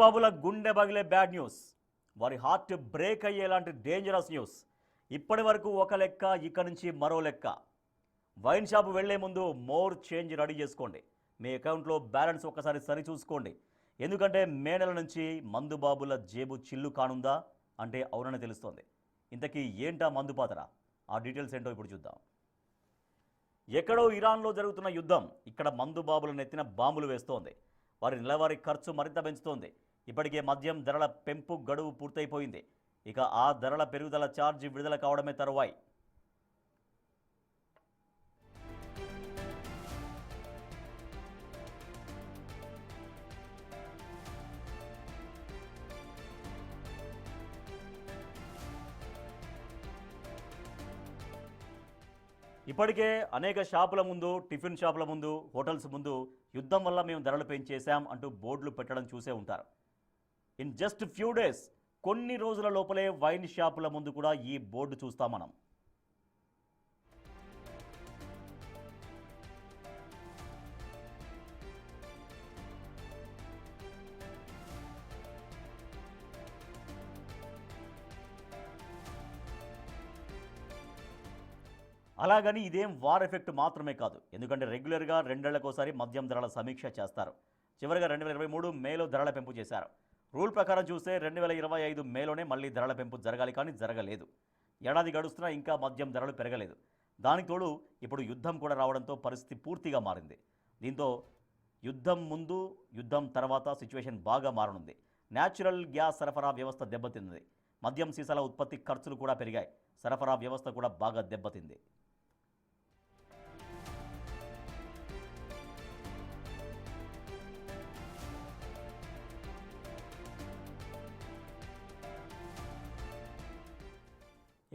బాబుల గుండె బగిలే bad news, వారి heart break అయ్యేలాంటి dangerous news. ఇప్పటి వరకు ఒక లెక్క, ఇక నుంచి మరో లెక్క. వైన్ షాప్ వెళ్లే ముందు మోర్ చేంజ్ రెడీ చేసుకోండి. మీ అకౌంట్లో బ్యాలెన్స్ ఒక్కసారి సరి చూసుకోండి. ఎందుకంటే మే నెల నుంచి మందు బాబుల జేబు చిల్లు కానుందా అంటే అవునని తెలుస్తోంది. ఇంతకీ ఏంటా మందు పాతరా? ఆ డీటెయిల్స్ ఏంటో ఇప్పుడు చూద్దాం. ఎక్కడో ఇరాన్లో జరుగుతున్న యుద్ధం ఇక్కడ మందు బాబుల నెత్తిన బాంబులు వేస్తోంది. వారి నెలవారీ ఖర్చు మరింత పెంచుతోంది. ఇప్పటికే మద్యం ధరల పెంపు గడువు పూర్తయిపోయింది. ఇక ఆ ధరల పెరుగుదల ఛార్జీ విడుదల కావడమే తరువాయి. ఇప్పటికే అనేక షాపుల ముందు, టిఫిన్ షాపుల ముందు, హోటల్స్ ముందు యుద్ధం వల్ల మేము ధరలు పెంచేశాం అంటూ బోర్డులు పెట్టడం చూసే ఉంటారు. ఇన్ జస్ట్ ఫ్యూ డేస్, కొన్ని రోజుల లోపలే వైన్ షాపుల ముందు కూడా ఈ బోర్డు చూస్తాం మనం. అలాగని ఇదేం వార్ ఎఫెక్ట్ మాత్రమే కాదు. ఎందుకంటే రెగ్యులర్గా 2 ఏళ్లకోసారి మద్యం ధరల సమీక్ష చేస్తారు. చివరిగా 2023 మేలో ధరల పెంపు చేశారు. రూల్ ప్రకారం చూస్తే 2025 మేలోనే మళ్ళీ ధరల పెంపు జరగాలి, కానీ జరగలేదు. ఏడాది గడుస్తున్నా ఇంకా మద్యం ధరలు పెరగలేదు. దానికి తోడు ఇప్పుడు యుద్ధం కూడా రావడంతో పరిస్థితి పూర్తిగా మారింది. దీంతో యుద్ధం ముందు, యుద్ధం తర్వాత సిచ్యువేషన్ బాగా మారనుంది. న్యాచురల్ గ్యాస్ సరఫరా వ్యవస్థ దెబ్బతింది. మద్యం సీసాల ఉత్పత్తి ఖర్చులు కూడా పెరిగాయి. సరఫరా వ్యవస్థ కూడా బాగా దెబ్బతింది.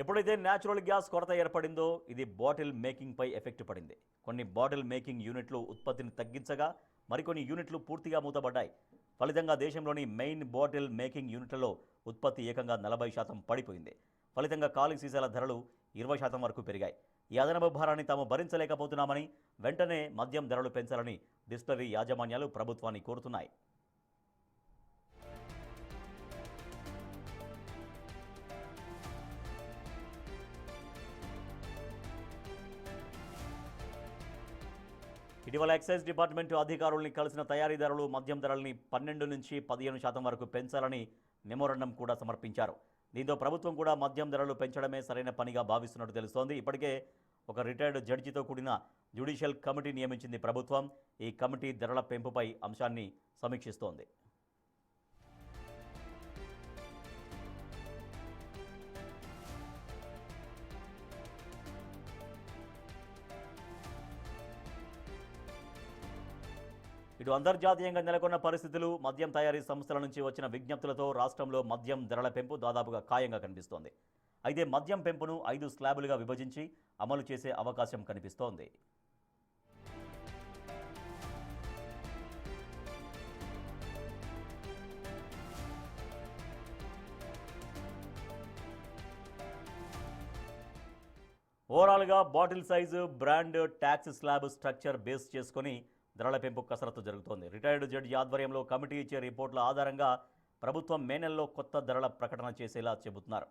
ఎప్పుడైతే న్యాచురల్ గ్యాస్ కొరత ఏర్పడిందో ఇది బాటిల్ మేకింగ్పై ఎఫెక్ట్ పడింది. కొన్ని బాటిల్ మేకింగ్ యూనిట్లు ఉత్పత్తిని తగ్గించగా మరికొన్ని యూనిట్లు పూర్తిగా మూతపడ్డాయి. ఫలితంగా దేశంలోని మెయిన్ బాటిల్ మేకింగ్ యూనిట్లలో ఉత్పత్తి ఏకంగా 40% పడిపోయింది. ఫలితంగా ఖాళీ సీసాల ధరలు 20% వరకు పెరిగాయి. ఈ అదనపు భారాన్ని తాము భరించలేకపోతున్నామని వెంటనే మద్యం ధరలు పెంచాలని డిస్టిలరీ యాజమాన్యాలు ప్రభుత్వాన్ని కోరుతున్నాయి. ఇటీవల ఎక్సైజ్ డిపార్ట్మెంట్ అధికారుల్ని కలిసిన తయారీదారులు మద్యం ధరల్ని 12 నుంచి 15% వరకు పెంచాలని మెమోరాండం కూడా సమర్పించారు. దీంతో ప్రభుత్వం కూడా మద్యం ధరలు పెంచడమే సరైన పనిగా భావిస్తున్నట్టు తెలుస్తోంది. ఇప్పటికే ఒక రిటైర్డ్ జడ్జితో కూడిన జ్యుడిషియల్ కమిటీ నియమించింది ప్రభుత్వం. ఈ కమిటీ ధరల పెంపుపై అంశాన్ని సమీక్షిస్తోంది. ఇటు అంతర్జాతీయంగా నెలకొన్న పరిస్థితులు, మద్యం తయారీ సంస్థల నుంచి వచ్చిన విజ్ఞప్తులతో రాష్ట్రంలో మద్యం ధరల పెంపు దాదాపుగా ఖాయంగా కనిపిస్తోంది. అయితే మద్యం పెంపును 5 స్లాబులుగా విభజించి అమలు చేసే అవకాశం కనిపిస్తోంది. ఓవరాల్గా bottle size, brand, tax slab structure base చేసుకొని ధరల పెంపు కసరత్తు జరుగుతోంది. రిటైర్డ్ జడ్జి ఆధ్వర్యంలో కమిటీ ఇచ్చే రిపోర్టుల ఆధారంగా ప్రభుత్వం మే నెలలో కొత్త ధరల ప్రకటన చేసేలా చెబుతున్నారు.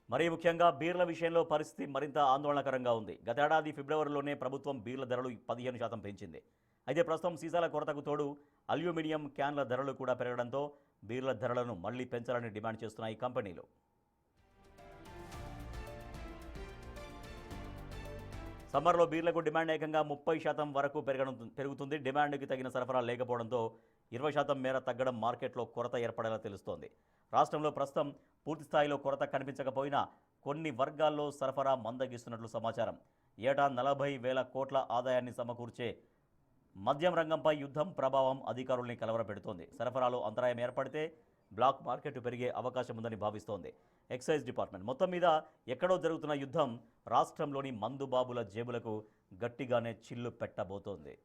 మరీ ముఖ్యంగా బీర్ల విషయంలో పరిస్థితి మరింత ఆందోళనకరంగా ఉంది. గతేడాది ఫిబ్రవరిలోనే ప్రభుత్వం బీర్ల ధరలు 15% పెంచింది. అయితే ప్రస్తుతం సీసాల కొరతకు తోడు అల్యూమినియం క్యాన్ల ధరలు కూడా పెరగడంతో బీర్ల ధరలను మళ్లీ పెంచాలని డిమాండ్ చేస్తున్నాయి కంపెనీలు. సమ్మర్లో బీర్లకు డిమాండ్ ఏకంగా 30% వరకు పెరుగుతుంది. డిమాండ్కి తగిన సరఫరా లేకపోవడంతో 20% మేర తగ్గడం మార్కెట్లో కొరత ఏర్పడేలా తెలుస్తోంది. రాష్ట్రంలో ప్రస్తుతం పూర్తి స్థాయిలో కొరత కనిపించకపోయినా కొన్ని వర్గాల్లో సరఫరా మందగిస్తున్నట్లు సమాచారం. ఏటా 40,000 కోట్ల ఆదాయాన్ని సమకూర్చే మద్యం రంగంపై యుద్ధం ప్రభావం అధికారుల్ని కలవరపెడుతోంది. సరఫరాలో అంతరాయం ఏర్పడితే బ్లాక్ మార్కెట్ పెరిగే అవకాశం ఉందని భావిస్తోంది ఎక్సైజ్ డిపార్ట్మెంట్. మొత్తం మీద ఎక్కడో జరుగుతున్న యుద్ధం రాష్ట్రంలోని మందుబాబుల జేబులకు గట్టిగానే చిల్లు పెట్టబోతోంది.